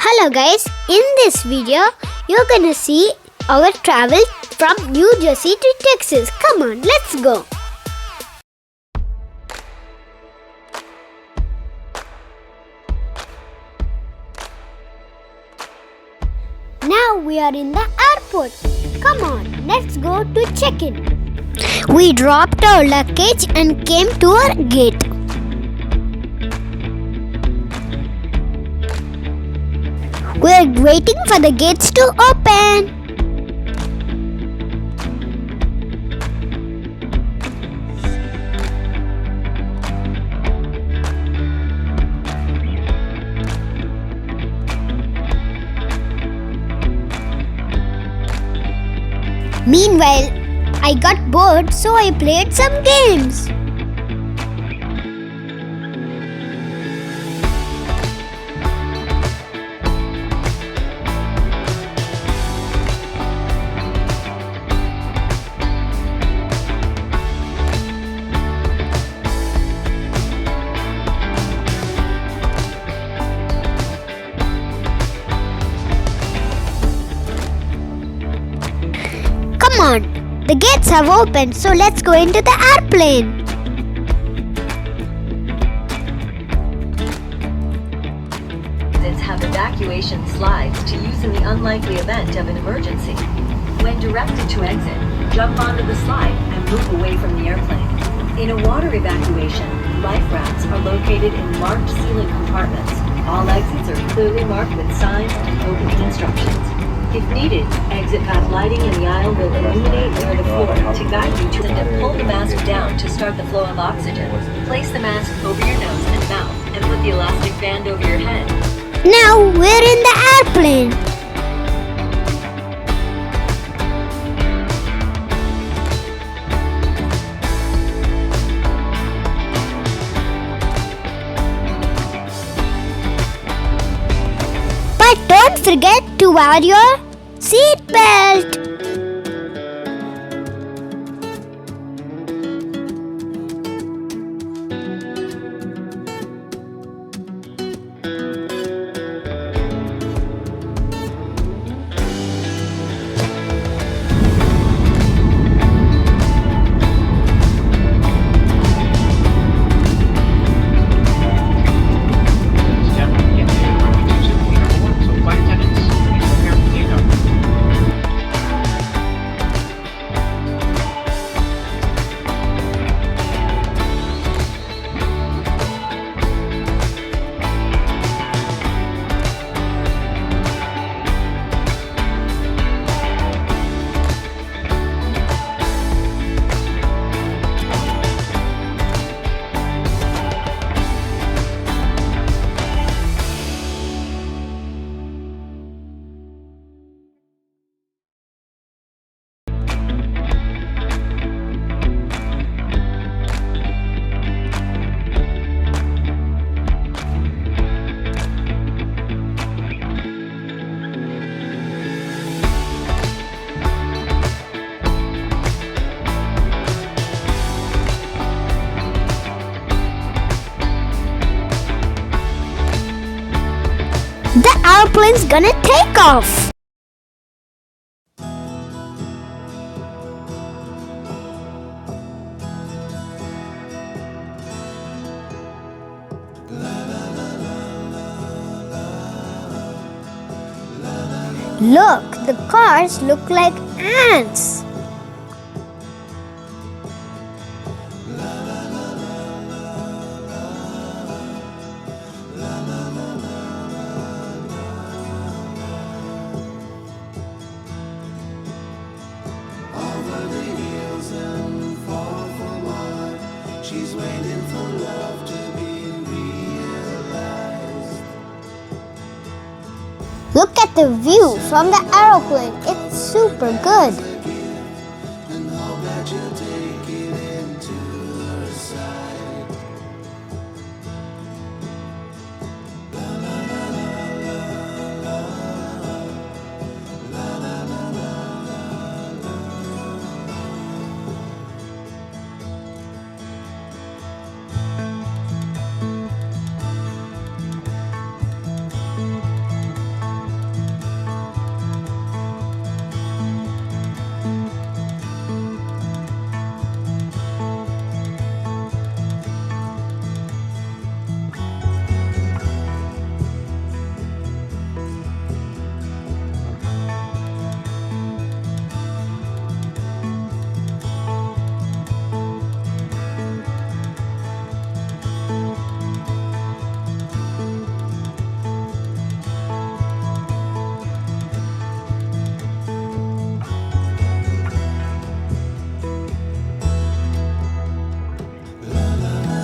Hello guys, in this video you're gonna see our travel from New Jersey to Texas. Come on, let's go. Now we are in the airport. Come on, let's go to check-in. We dropped our luggage and came to our gate. We're waiting for the gates to open. Meanwhile, I got bored, so I played some games. Come on, the gates have opened, so let's go into the airplane. Have evacuation slides to use in the unlikely event of an emergency. When directed to exit, jump onto the slide and move away from the airplane. In a water evacuation, life rafts are located in marked ceiling compartments. All exits are clearly marked with signs and opening instructions. If needed, exit path lighting in the aisle will illuminate near the floor to guide you to and pull the mask down to start the flow of oxygen. Place the mask over your nose and mouth and put the elastic band over your head. Now we're in the airplane. But don't forget to wear your seat belt. The airplane's gonna take off. Look, the cars look like ants. She's waiting for love to be realized. Look at the view from the aeroplane. It's super good. And hope that you'll take it into her side.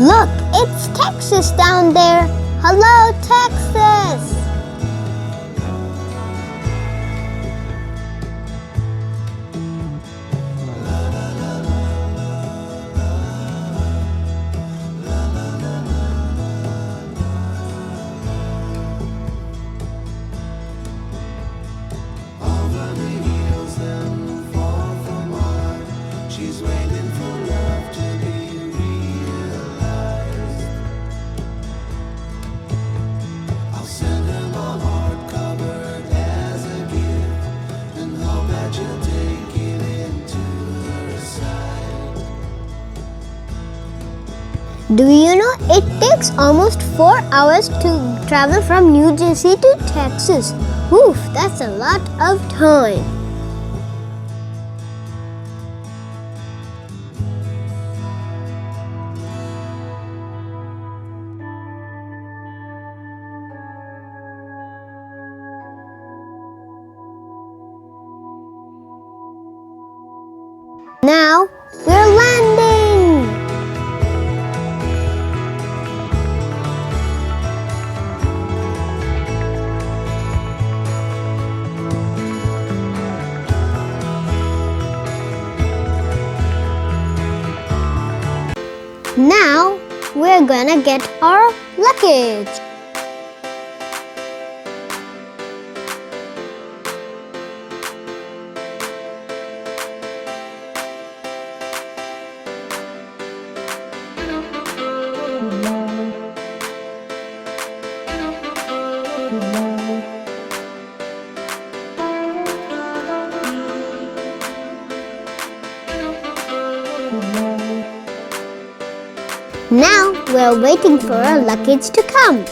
Look, it's Texas down there. Hello, Texas. Over the hills and far from home, she's waiting for love to be realized. I'll send her my heart covered as a gift, and hope that you'll take it into her side. Do you know it takes almost 4 hours to travel from New Jersey to Texas? Oof, that's a lot of time. Now we're landing. Now we're gonna get our luggage. Now we're waiting for our luggage to come.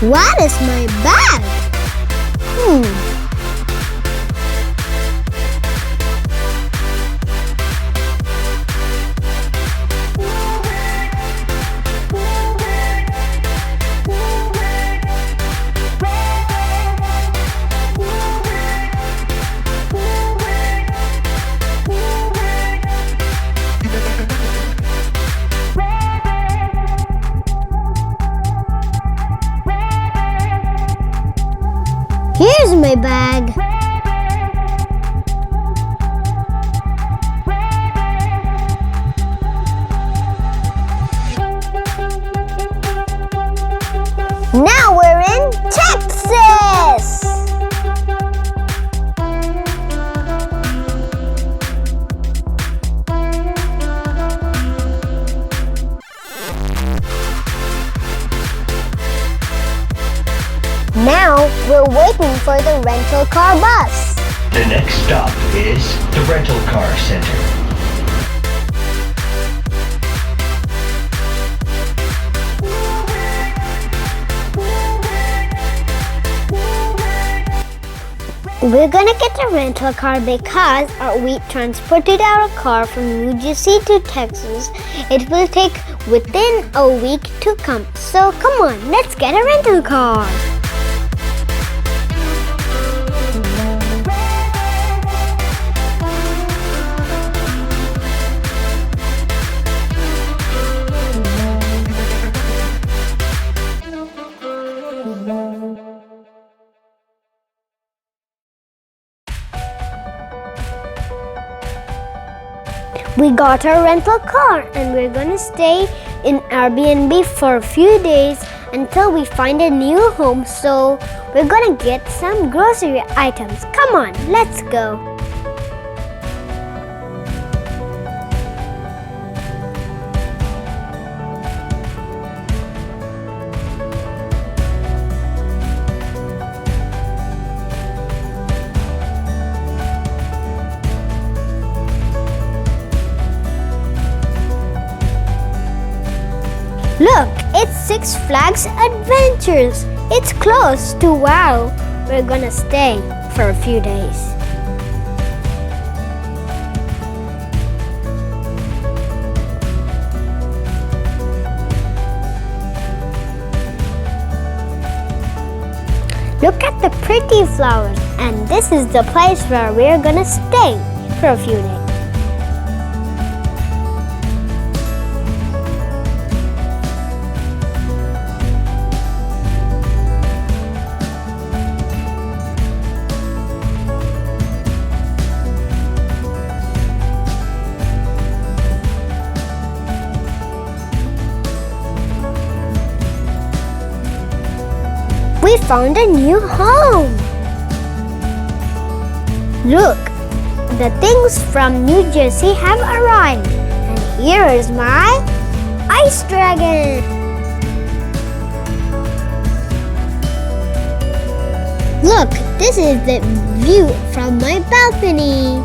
What is my bag? Here's my bag. Now we're in Texas. Now we're waiting for the rental car bus. The next stop is the rental car center. We're gonna get a rental car because we transported our car from New Jersey to Texas. It will take within a week to come. So come on, let's get a rental car. We got our rental car and we're gonna stay in Airbnb for a few days until we find a new home. So we're gonna get some grocery items. Come on, let's go. Look, it's Six Flags Adventures. It's close to wow. We're gonna stay for a few days. Look at the pretty flowers, and this is the place where we're gonna stay for a few days. We found a new home! Look, the things from New Jersey have arrived. And here is my ice dragon! Look, this is the view from my balcony.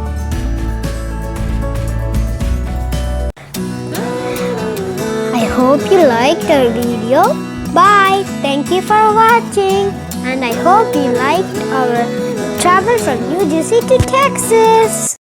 I hope you liked our video. Bye! Thank you for watching, and I hope you liked our travel from New Jersey to Texas.